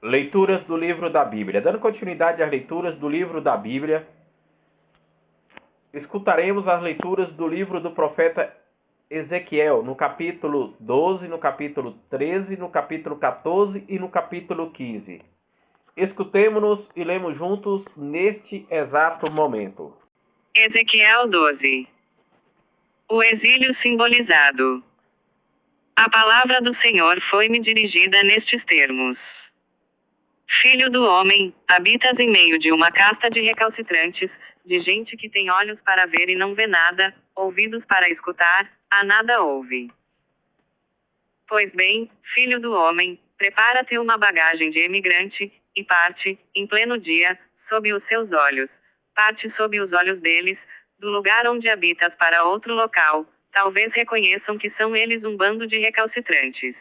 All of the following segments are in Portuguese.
Leituras do livro da Bíblia. Dando continuidade às leituras do livro da Bíblia, escutaremos as leituras do livro do profeta Ezequiel, no capítulo 12, no capítulo 13, no capítulo 14 e no capítulo 15. Escutemo-nos e lemos juntos neste exato momento. Ezequiel 12. O exílio simbolizado. A palavra do Senhor foi-me dirigida nestes termos. Filho do homem, habitas em meio de uma casta de recalcitrantes, de gente que tem olhos para ver e não vê nada, ouvidos para escutar, a nada ouve. Pois bem, filho do homem, prepara-te uma bagagem de emigrante, e parte, em pleno dia, sob os seus olhos. Parte sob os olhos deles, do lugar onde habitas para outro local, talvez reconheçam que são eles um bando de recalcitrantes.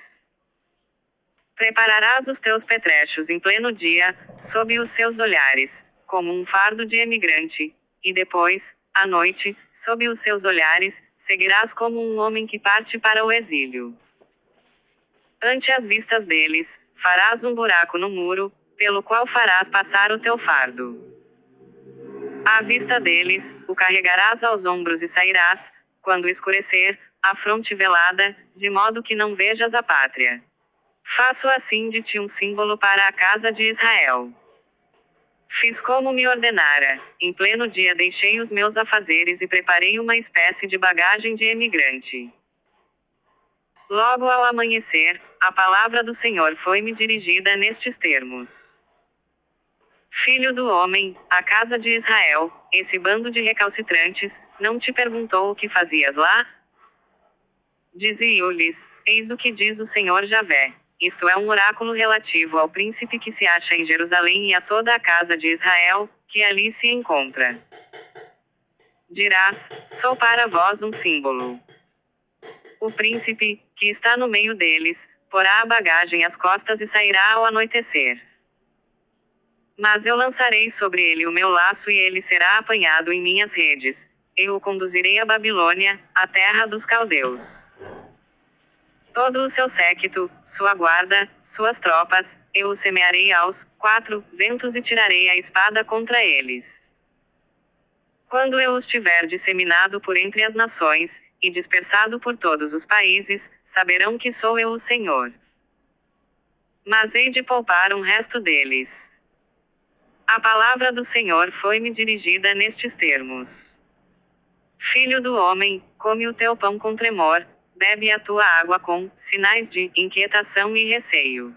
Prepararás os teus petrechos em pleno dia, sob os seus olhares, como um fardo de emigrante, e depois, à noite, sob os seus olhares, seguirás como um homem que parte para o exílio. Ante as vistas deles, farás um buraco no muro, pelo qual farás passar o teu fardo. À vista deles, o carregarás aos ombros e sairás, quando escurecer, a fronte velada, de modo que não vejas a pátria. Faço assim de ti um símbolo para a casa de Israel. Fiz como me ordenara, em pleno dia deixei os meus afazeres e preparei uma espécie de bagagem de emigrante. Logo ao amanhecer, a palavra do Senhor foi-me dirigida nestes termos. Filho do homem, a casa de Israel, esse bando de recalcitrantes, não te perguntou o que fazias lá? Dizia-lhes, eis o que diz o Senhor Javé. Isto é um oráculo relativo ao príncipe que se acha em Jerusalém e a toda a casa de Israel, que ali se encontra. Dirás, sou para vós um símbolo. O príncipe, que está no meio deles, porá a bagagem às costas e sairá ao anoitecer. Mas eu lançarei sobre ele o meu laço e ele será apanhado em minhas redes. Eu o conduzirei à Babilônia, a terra dos caldeus. Todo o seu séquito, sua guarda, suas tropas, eu o semearei aos 4 ventos e tirarei a espada contra eles. Quando eu os tiver disseminado por entre as nações, e dispersado por todos os países, saberão que sou eu o Senhor. Mas hei de poupar um resto deles. A palavra do Senhor foi-me dirigida nestes termos. Filho do homem, come o teu pão com tremor, bebe a tua água com sinais de inquietação e receio.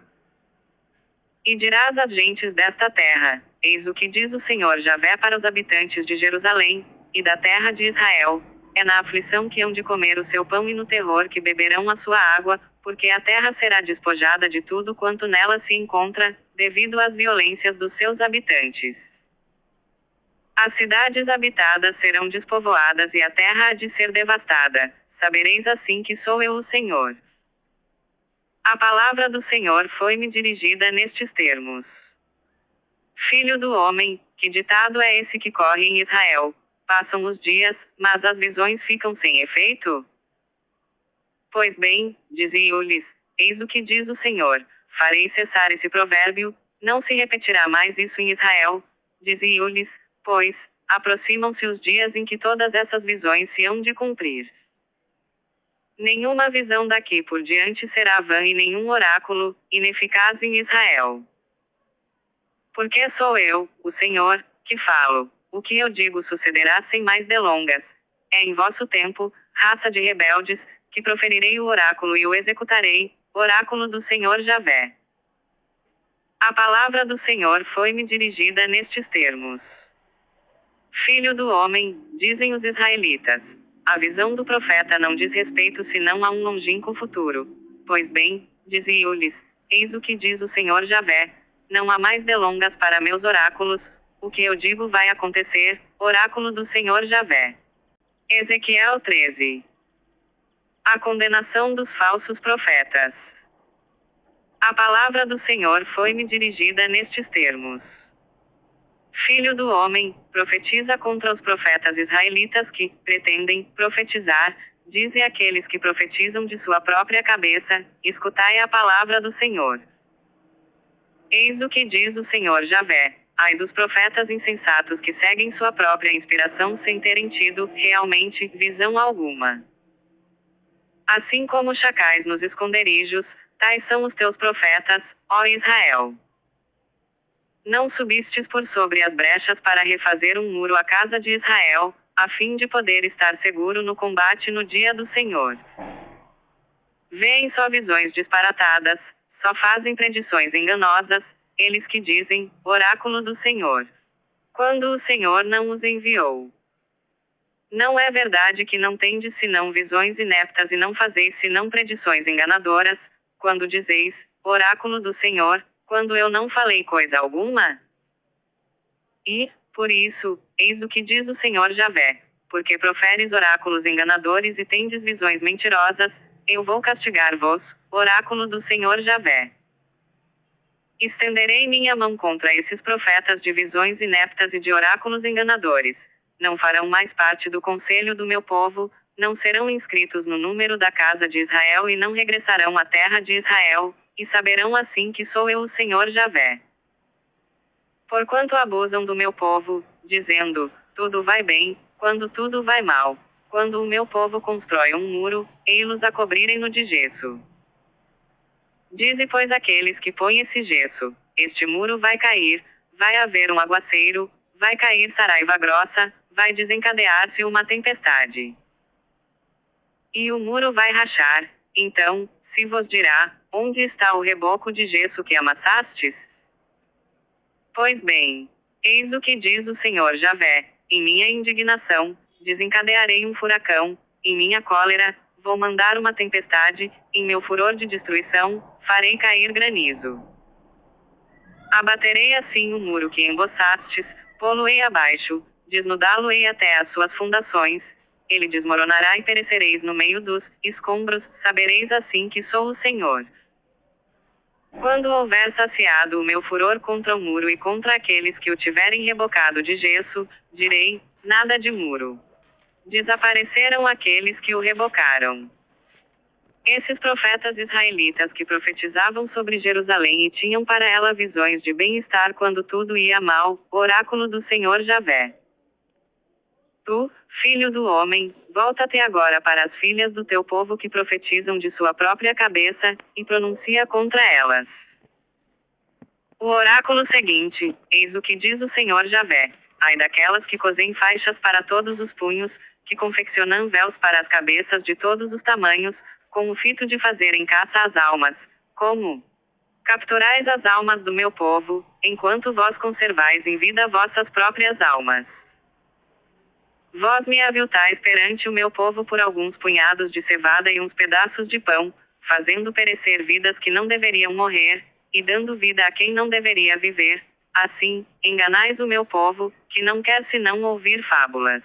E dirás às gentes desta terra, eis o que diz o Senhor Javé para os habitantes de Jerusalém, e da terra de Israel, é na aflição que hão de comer o seu pão e no terror que beberão a sua água, porque a terra será despojada de tudo quanto nela se encontra, devido às violências dos seus habitantes. As cidades habitadas serão despovoadas e a terra há de ser devastada. Sabereis assim que sou eu o Senhor. A palavra do Senhor foi-me dirigida nestes termos. Filho do homem, que ditado é esse que corre em Israel? Passam os dias, mas as visões ficam sem efeito? Pois bem, dizia-lhes, eis o que diz o Senhor, farei cessar esse provérbio, não se repetirá mais isso em Israel. Dizia-lhes, pois, aproximam-se os dias em que todas essas visões se hão de cumprir. Nenhuma visão daqui por diante será vã e nenhum oráculo, ineficaz em Israel. Porque sou eu, o Senhor, que falo. O que eu digo sucederá sem mais delongas. É em vosso tempo, raça de rebeldes, que proferirei o oráculo e o executarei, oráculo do Senhor Javé. A palavra do Senhor foi-me dirigida nestes termos. Filho do homem, dizem os israelitas. A visão do profeta não diz respeito senão a um longínquo futuro. Pois bem, dizia-lhes, eis o que diz o Senhor Javé, não há mais delongas para meus oráculos, o que eu digo vai acontecer, oráculo do Senhor Javé. Ezequiel 13. A condenação dos falsos profetas. A palavra do Senhor foi-me dirigida nestes termos. Filho do homem, profetiza contra os profetas israelitas que pretendem profetizar, dizem aqueles que profetizam de sua própria cabeça, escutai a palavra do Senhor. Eis o que diz o Senhor Javé: ai dos profetas insensatos que seguem sua própria inspiração sem terem tido, realmente, visão alguma. Assim como chacais nos esconderijos, tais são os teus profetas, ó Israel. Não subistes por sobre as brechas para refazer um muro à casa de Israel, a fim de poder estar seguro no combate no dia do Senhor. Vêem só visões disparatadas, só fazem predições enganosas, eles que dizem, oráculo do Senhor. Quando o Senhor não os enviou. Não é verdade que não tendes senão visões ineptas e não fazeis senão predições enganadoras, quando dizeis, oráculo do Senhor, quando eu não falei coisa alguma? E, por isso, eis o que diz o Senhor Javé, porque proferes oráculos enganadores e tendes visões mentirosas, eu vou castigar-vos, oráculo do Senhor Javé. Estenderei minha mão contra esses profetas de visões ineptas e de oráculos enganadores. Não farão mais parte do conselho do meu povo, não serão inscritos no número da casa de Israel e não regressarão à terra de Israel, e saberão assim que sou eu o Senhor Javé. Porquanto abusam do meu povo, dizendo, tudo vai bem, quando tudo vai mal. Quando o meu povo constrói um muro, ei-los a cobrirem-no de gesso. Dize pois aqueles que põem esse gesso, este muro vai cair, vai haver um aguaceiro, vai cair saraiva grossa, vai desencadear-se uma tempestade. E o muro vai rachar, então, se vos dirá, onde está o reboco de gesso que amassastes? Pois bem, eis o que diz o Senhor Javé, em minha indignação, desencadearei um furacão, em minha cólera, vou mandar uma tempestade, em meu furor de destruição, farei cair granizo. Abaterei assim o muro que emboçastes, pô-lo-ei abaixo, desnudá-lo-ei até as suas fundações, ele desmoronará e perecereis no meio dos escombros, sabereis assim que sou o Senhor. Quando houver saciado o meu furor contra o muro e contra aqueles que o tiverem rebocado de gesso, direi, nada de muro. Desapareceram aqueles que o rebocaram. Esses profetas israelitas que profetizavam sobre Jerusalém e tinham para ela visões de bem-estar quando tudo ia mal, oráculo do Senhor Javé. Tu, filho do homem, volta-te agora para as filhas do teu povo que profetizam de sua própria cabeça, e pronuncia contra elas. O oráculo seguinte, eis o que diz o Senhor Javé, ai daquelas que cosem faixas para todos os punhos, que confeccionam véus para as cabeças de todos os tamanhos, com o fito de fazerem caça às almas, como? Capturais as almas do meu povo, enquanto vós conservais em vida vossas próprias almas. Vós me aviltais perante o meu povo por alguns punhados de cevada e uns pedaços de pão, fazendo perecer vidas que não deveriam morrer, e dando vida a quem não deveria viver. Assim, enganais o meu povo, que não quer senão ouvir fábulas.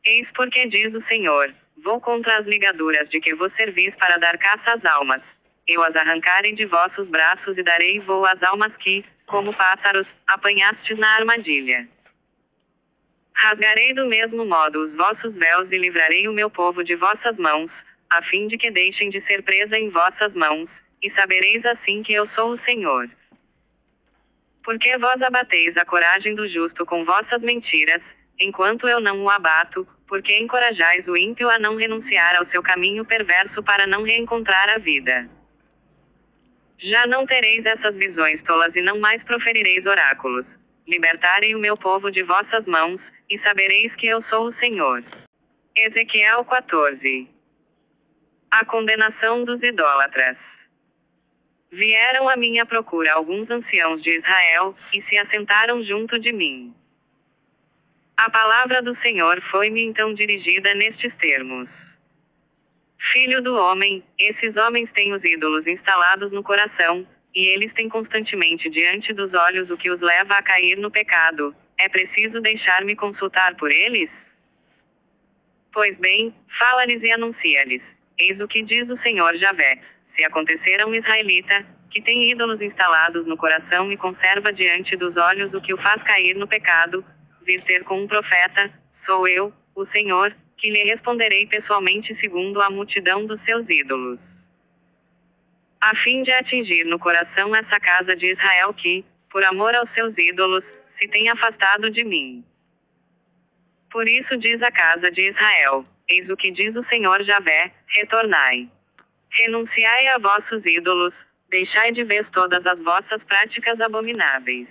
Eis porque diz o Senhor, vou contra as ligaduras de que vos servis para dar caça às almas. Eu as arrancarei de vossos braços e darei voo às almas que, como pássaros, apanhastes na armadilha. Rasgarei do mesmo modo os vossos véus e livrarei o meu povo de vossas mãos, a fim de que deixem de ser presa em vossas mãos, e sabereis assim que eu sou o Senhor. Porque vós abateis a coragem do justo com vossas mentiras, enquanto eu não o abato, porque encorajais o ímpio a não renunciar ao seu caminho perverso para não reencontrar a vida. Já não tereis essas visões tolas e não mais proferireis oráculos. Libertarei o meu povo de vossas mãos, e sabereis que eu sou o Senhor. Ezequiel 14. A condenação dos idólatras. Vieram à minha procura alguns anciãos de Israel, e se assentaram junto de mim. A palavra do Senhor foi-me então dirigida nestes termos. Filho do homem, esses homens têm os ídolos instalados no coração, e eles têm constantemente diante dos olhos o que os leva a cair no pecado. É preciso deixar-me consultar por eles? Pois bem, fala-lhes e anuncia-lhes. Eis o que diz o Senhor Javé. Se acontecer a um israelita, que tem ídolos instalados no coração e conserva diante dos olhos o que o faz cair no pecado, vir ter com um profeta, sou eu, o Senhor, que lhe responderei pessoalmente segundo a multidão dos seus ídolos. a fim de atingir no coração essa casa de Israel que, por amor aos seus ídolos, se tem afastado de mim. Por isso diz a casa de Israel: eis o que diz o Senhor Javé: retornai. Renunciai a vossos ídolos, deixai de vez todas as vossas práticas abomináveis.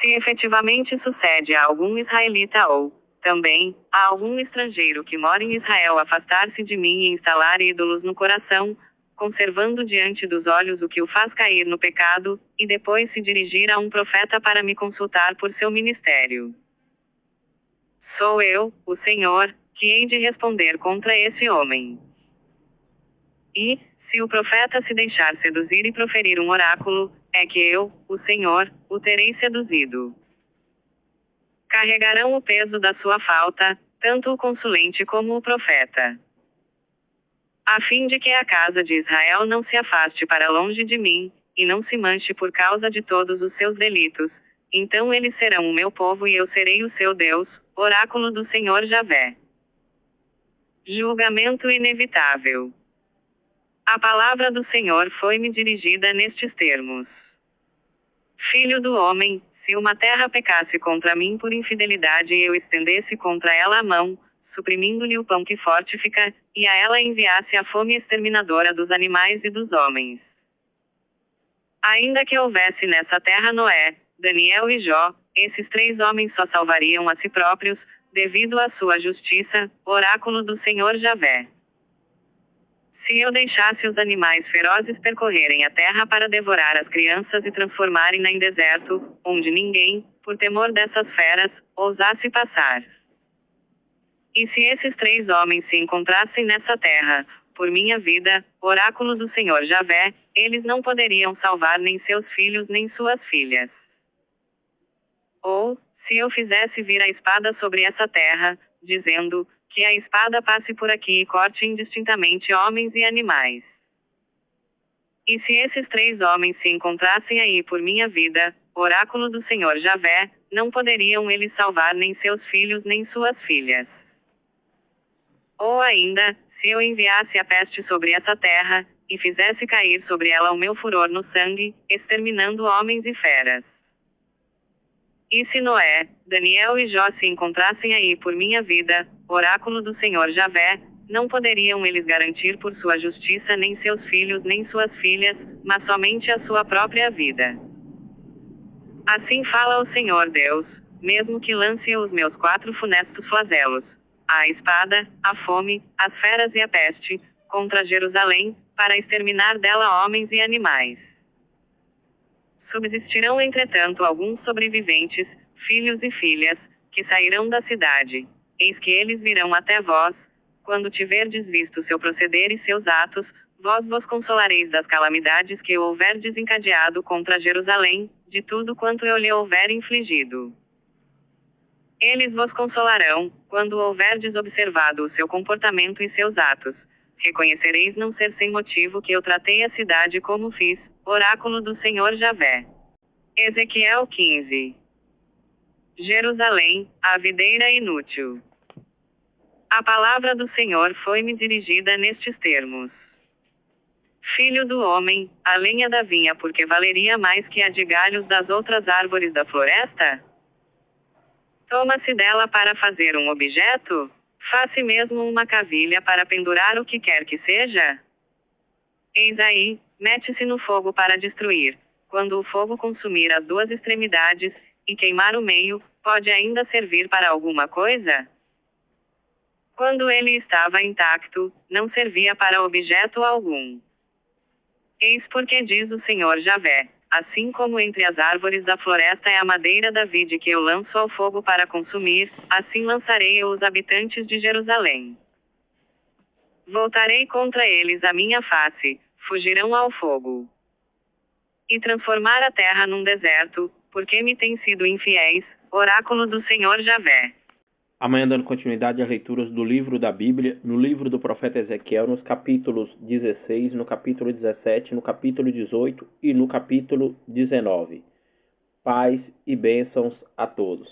Se efetivamente sucede a algum israelita ou, também, a algum estrangeiro que mora em Israel afastar-se de mim e instalar ídolos no coração, conservando diante dos olhos o que o faz cair no pecado, e depois se dirigir a um profeta para me consultar por seu ministério. Sou eu, o Senhor, que hei de responder contra esse homem. E, se o profeta se deixar seduzir e proferir um oráculo, é que eu, o Senhor, o terei seduzido. Carregarão o peso da sua falta, tanto o consulente como o profeta. A fim de que a casa de Israel não se afaste para longe de mim, e não se manche por causa de todos os seus delitos, então eles serão o meu povo e eu serei o seu Deus, oráculo do Senhor Javé. Julgamento inevitável. A palavra do Senhor foi-me dirigida nestes termos: Filho do homem, se uma terra pecasse contra mim por infidelidade e eu estendesse contra ela a mão, suprimindo-lhe o pão que fortifica, e a ela enviasse a fome exterminadora dos animais e dos homens. Ainda que houvesse nessa terra Noé, Daniel e Jó, esses 3 homens só salvariam a si próprios, devido à sua justiça, oráculo do Senhor Javé. Se eu deixasse os animais ferozes percorrerem a terra para devorar as crianças e transformarem-na em deserto, onde ninguém, por temor dessas feras, ousasse passar. E se esses 3 homens se encontrassem nessa terra, por minha vida, oráculo do Senhor Javé, eles não poderiam salvar nem seus filhos nem suas filhas. Ou, se eu fizesse vir a espada sobre essa terra, dizendo, que a espada passe por aqui e corte indistintamente homens e animais. E se esses 3 homens se encontrassem aí por minha vida, oráculo do Senhor Javé, não poderiam eles salvar nem seus filhos nem suas filhas. Ou ainda, se eu enviasse a peste sobre essa terra, e fizesse cair sobre ela o meu furor no sangue, exterminando homens e feras. E se Noé, Daniel e Jó se encontrassem aí por minha vida, oráculo do Senhor Javé, não poderiam eles garantir por sua justiça nem seus filhos nem suas filhas, mas somente a sua própria vida. Assim fala o Senhor Deus, mesmo que lance os meus 4 funestos flagelos, a espada, a fome, as feras e a peste, contra Jerusalém, para exterminar dela homens e animais. Subsistirão entretanto alguns sobreviventes, filhos e filhas, que sairão da cidade. Eis que eles virão até vós, quando tiverdes visto seu proceder e seus atos, vós vos consolareis das calamidades que eu houver desencadeado contra Jerusalém, de tudo quanto eu lhe houver infligido. Eles vos consolarão, quando houverdes observado o seu comportamento e seus atos. Reconhecereis não ser sem motivo que eu tratei a cidade como fiz, oráculo do Senhor Javé. Ezequiel 15. Jerusalém, a videira inútil. A palavra do Senhor foi-me dirigida nestes termos: Filho do homem, a lenha da vinha porque valeria mais que a de galhos das outras árvores da floresta? Toma-se dela para fazer um objeto? Faça mesmo uma cavilha para pendurar o que quer que seja? Eis aí, mete-se no fogo para destruir. Quando o fogo consumir as 2 extremidades, e queimar o meio, pode ainda servir para alguma coisa? Quando ele estava intacto, não servia para objeto algum. Eis porque diz o Senhor Javé: assim como entre as árvores da floresta é a madeira da vide que eu lanço ao fogo para consumir, assim lançarei eu os habitantes de Jerusalém. Voltarei contra eles a minha face, fugirão ao fogo. E transformar a terra num deserto, porque me têm sido infiéis, oráculo do Senhor Javé. Amanhã dando continuidade às leituras do livro da Bíblia, no livro do profeta Ezequiel, nos capítulos 16, no capítulo 17, no capítulo 18 e no capítulo 19. Paz e bênçãos a todos.